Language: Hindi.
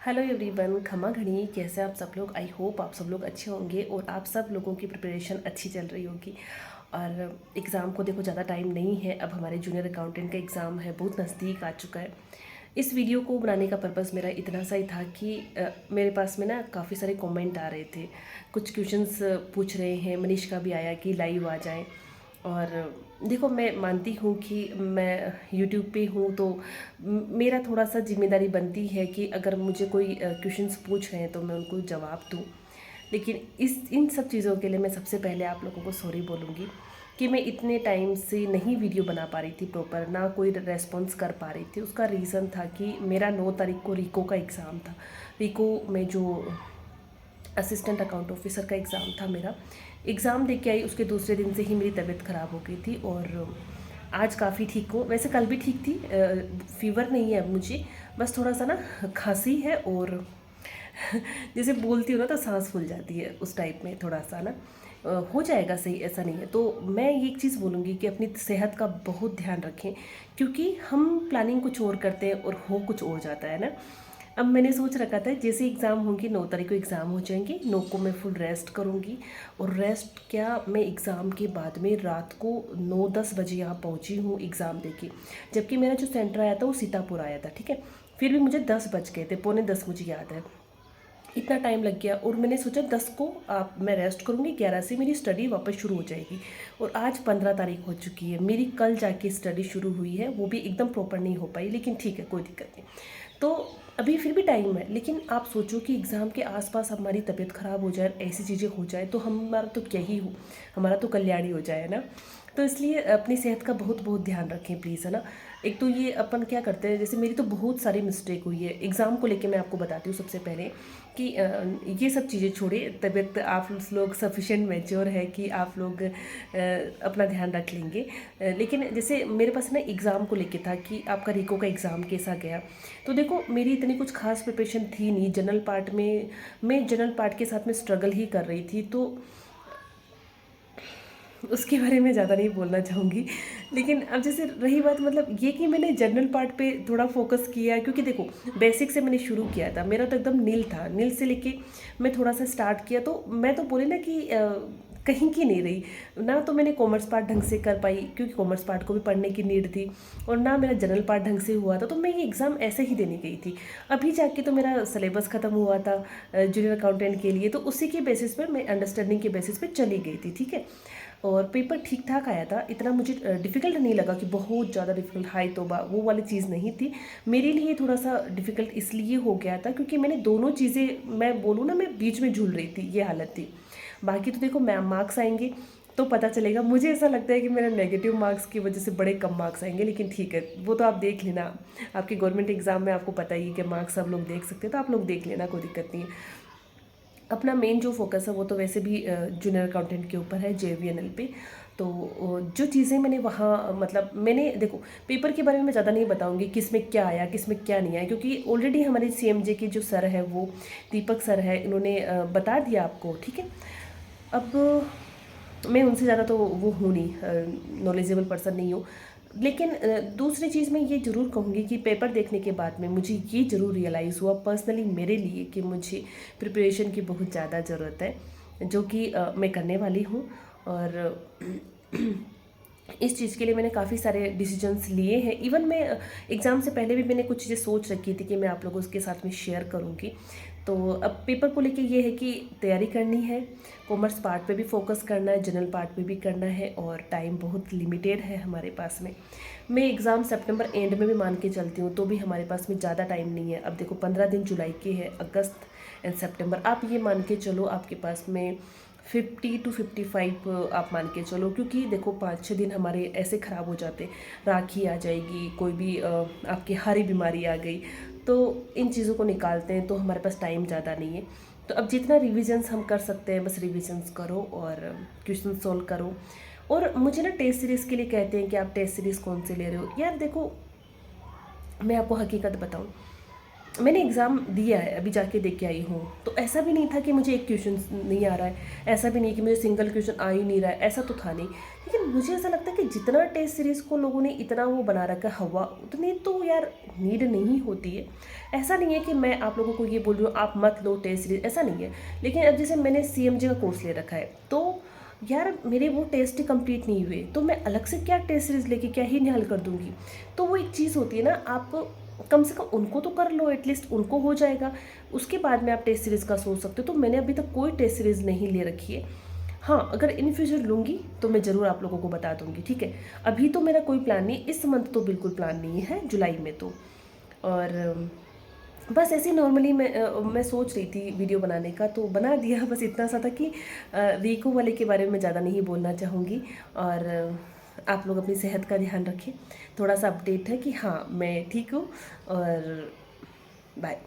हेलो एवरीवन, खमा घड़ी कैसे आप सब लोग। आई होप आप सब लोग अच्छे होंगे और आप सब लोगों की प्रिपरेशन अच्छी चल रही होगी। और एग्ज़ाम को देखो ज़्यादा टाइम नहीं है, अब हमारे जूनियर अकाउंटेंट का एग्ज़ाम है, बहुत नज़दीक आ चुका है। इस वीडियो को बनाने का पर्पज़ मेरा इतना सा ही था कि मेरे पास में ना काफ़ी सारे कमेंट आ रहे थे, कुछ क्वेश्चंस पूछ रहे हैं। मनीष का भी आया कि लाइव आ जाएं। और देखो, मैं मानती हूँ कि मैं यूट्यूब पे हूँ तो मेरा थोड़ा सा जिम्मेदारी बनती है कि अगर मुझे कोई क्वेश्चंस पूछ रहे हैं तो मैं उनको जवाब दूँ। लेकिन इन सब चीज़ों के लिए मैं सबसे पहले आप लोगों को सॉरी बोलूँगी कि मैं इतने टाइम से नहीं वीडियो बना पा रही थी प्रॉपर, ना कोई रेस्पॉन्स कर पा रही थी। उसका रीज़न था कि मेरा 9 तारीख को रीको का एग्ज़ाम था। रीको में जो असिस्टेंट अकाउंट ऑफिसर का एग्ज़ाम था, मेरा एग्ज़ाम दे के आई, उसके दूसरे दिन से ही मेरी तबीयत ख़राब हो गई थी। और आज काफ़ी ठीक हूँ, वैसे कल भी ठीक थी। फीवर नहीं है अब मुझे, बस थोड़ा सा ना खांसी है। और जैसे बोलती हूँ ना तो सांस फूल जाती है, उस टाइप में थोड़ा सा ना हो जाएगा सही, ऐसा नहीं है। तो मैं ये एक चीज़ बोलूँगी कि अपनी सेहत का बहुत ध्यान रखें, क्योंकि हम प्लानिंग कुछ और करते हैं और हो कुछ और जाता है ना। अब मैंने सोच रखा था जैसे एग्ज़ाम होंगे, 9 तारीख को एग्ज़ाम हो जाएंगे, 9 को मैं फुल रेस्ट करूँगी। और रेस्ट क्या, मैं एग्ज़ाम के बाद में रात को 9-10 बजे यहाँ पहुँची हूँ एग्ज़ाम देके। जबकि मेरा जो सेंटर आया था वो सीतापुर आया था, ठीक है। फिर भी मुझे 10 बज गए थे, पौने 10 मुझे याद है, इतना टाइम लग गया। और मैंने सोचा 10 को आप मैं रेस्ट करूँगी, 11 से मेरी स्टडी वापस शुरू हो जाएगी। और आज 15 तारीख हो चुकी है, मेरी कल जाके स्टडी शुरू हुई है, वो भी एकदम प्रॉपर नहीं हो पाई, लेकिन ठीक है, कोई दिक्कत नहीं। तो अभी फिर भी टाइम है। लेकिन आप सोचो कि एग्ज़ाम के आसपास हमारी तबीयत ख़राब हो जाए, ऐसी चीज़ें हो जाए, तो हमारा तो क्या ही हो, हमारा तो कल्याण ही हो जाए ना। तो इसलिए अपनी सेहत का बहुत बहुत ध्यान रखें प्लीज़, है ना। एक तो ये अपन क्या करते हैं, जैसे मेरी तो बहुत सारी मिस्टेक हुई है एग्ज़ाम को लेके। मैं आपको बताती हूँ सबसे पहले कि ये सब चीज़ें छोड़िए, तबीयत आप लोग सफिशेंट मैच्योर है कि आप लोग अपना ध्यान रख लेंगे। लेकिन जैसे मेरे पास ना एग्ज़ाम को लेके था कि आपका रीको का एग्ज़ाम कैसा गया। तो देखो, मेरी इतनी कुछ खास प्रिपरेशन थी नहीं। जनरल पार्ट में मैं जनरल पार्ट के साथ में स्ट्रगल ही कर रही थी, तो उसके बारे में ज़्यादा नहीं बोलना चाहूँगी। लेकिन अब जैसे रही बात, मतलब ये कि मैंने जनरल पार्ट पे थोड़ा फोकस किया, क्योंकि देखो बेसिक से मैंने शुरू किया था, मेरा तो एकदम नील था। नील से लेके मैं थोड़ा सा स्टार्ट किया, तो मैं तो बोले ना कि कहीं की नहीं रही ना। तो मैंने कॉमर्स पार्ट ढंग से कर पाई, क्योंकि कॉमर्स पार्ट को भी पढ़ने की नीड थी, और ना मेरा जनरल पार्ट ढंग से हुआ था। तो मैं ये एग्ज़ाम ऐसे ही देने गई थी। अभी जाके तो मेरा सिलेबस ख़त्म हुआ था जूनियर अकाउंटेंट के लिए, तो उसी के बेसिस पर मैं अंडरस्टैंडिंग के बेसिस पे चली गई थी, ठीक है। और पेपर ठीक ठाक आया था, इतना मुझे डिफ़िकल्ट नहीं लगा कि बहुत ज़्यादा डिफ़िकल्ट, हाई तौबा वो वाली चीज़ नहीं थी। मेरे लिए थोड़ा सा डिफ़िकल्ट इसलिए हो गया था क्योंकि मैंने दोनों चीज़ें, मैं बोलूँ ना, मैं बीच में झूल रही थी, ये हालत थी। बाकी तो देखो, मैम मार्क्स आएंगे तो पता चलेगा। मुझे ऐसा लगता है कि मेरे नेगेटिव मार्क्स की वजह से बड़े कम मार्क्स आएंगे, लेकिन ठीक है, वो तो आप देख लेना। आपके गवर्नमेंट एग्जाम में आपको पता ही है कि मार्क्स सब लोग देख सकते हैं, तो आप लोग देख लेना, कोई दिक्कत नहीं है। अपना मेन जो फोकस है वो तो वैसे भी जूनियर अकाउंटेंट के ऊपर है, JVNL पे। तो जो चीज़ें मैंने वहाँ, मतलब मैंने देखो, पेपर के बारे में मैं ज़्यादा नहीं बताऊंगी किस में क्या आया किस में क्या नहीं आया, क्योंकि ऑलरेडी हमारे CMJ के जो सर है, वो दीपक सर है, इन्होंने बता दिया आपको, ठीक है। अब मैं उनसे ज़्यादा तो वो हूँ नहीं, नॉलेजेबल पर्सन नहीं हूँ। लेकिन दूसरी चीज़ मैं ये ज़रूर कहूँगी कि पेपर देखने के बाद में मुझे ये ज़रूर रियलाइज़ हुआ पर्सनली मेरे लिए कि मुझे प्रिपरेशन की बहुत ज़्यादा ज़रूरत है, जो कि मैं करने वाली हूँ। और इस चीज़ के लिए मैंने काफ़ी सारे डिसीजंस लिए हैं। इवन मैं एग्ज़ाम से पहले भी मैंने कुछ चीज़ें सोच रखी थी कि मैं आप लोगों के साथ में शेयर करूँगी। तो अब पेपर को लेके ये है कि तैयारी करनी है, कॉमर्स पार्ट पे भी फोकस करना है, जनरल पार्ट पे भी करना है, और टाइम बहुत लिमिटेड है हमारे पास में। मैं एग्ज़ाम सितंबर एंड में भी मान के चलती हूँ, तो भी हमारे पास में ज़्यादा टाइम नहीं है। अब देखो 15 दिन जुलाई के है, अगस्त एंड सितंबर, आप ये मान के चलो आपके पास में 50 to 55 आप मान के चलो। क्योंकि देखो 5-6 दिन हमारे ऐसे ख़राब हो जाते, राखी आ जाएगी, कोई भी आपकी हारी बीमारी आ गई, तो इन चीज़ों को निकालते हैं, तो हमारे पास टाइम ज़्यादा नहीं है। तो अब जितना रिविजन्स हम कर सकते हैं, बस रिविजन्स करो और क्वेश्चन सॉल्व करो। और मुझे ना टेस्ट सीरीज़ के लिए कहते हैं कि आप टेस्ट सीरीज़ कौन से ले रहे हो। यार देखो, मैं आपको हकीकत बताऊँ, मैंने एग्ज़ाम दिया है, अभी जाके दे के आई हूँ, तो ऐसा भी नहीं था कि मुझे एक क्वेश्चन नहीं आ रहा है, ऐसा भी नहीं कि मुझे सिंगल क्वेश्चन आ ही नहीं रहा है, ऐसा तो था नहीं। लेकिन मुझे ऐसा लगता है कि जितना टेस्ट सीरीज़ को लोगों ने इतना वो बना रखा है हवा, उतनी तो यार नीड नहीं होती है। ऐसा नहीं है कि मैं आप लोगों को ये बोल रही हूँ आप मत लो टेस्ट सीरीज़, ऐसा नहीं है। लेकिन अब जैसे मैंने CMJ का कोर्स ले रखा है, तो यार मेरे वो टेस्ट ही कंप्लीट नहीं हुए, तो मैं अलग से क्या टेस्ट सीरीज़ लेके क्या ही निहल कर दूंगी। तो वो एक चीज़ होती है ना, आप कम से कम उनको तो कर लो, एटलीस्ट उनको हो जाएगा, उसके बाद में आप टेस्ट सीरीज़ का सोच सकते हो। तो मैंने अभी तक कोई टेस्ट सीरीज़ नहीं ले रखी है। हाँ, अगर इन फ्यूचर लूँगी तो मैं ज़रूर आप लोगों को बता दूँगी, ठीक है। अभी तो मेरा कोई प्लान नहीं, इस मंथ तो बिल्कुल प्लान नहीं है, जुलाई में तो। और बस ऐसे ही नॉर्मली मैं सोच रही थी वीडियो बनाने का, तो बना दिया। बस इतना सा था कि वीको वाले के बारे में मैं ज़्यादा नहीं बोलना चाहूँगी। और आप लोग अपनी सेहत का ध्यान रखें। थोड़ा सा अपडेट है कि हाँ मैं ठीक हूँ। और बाय।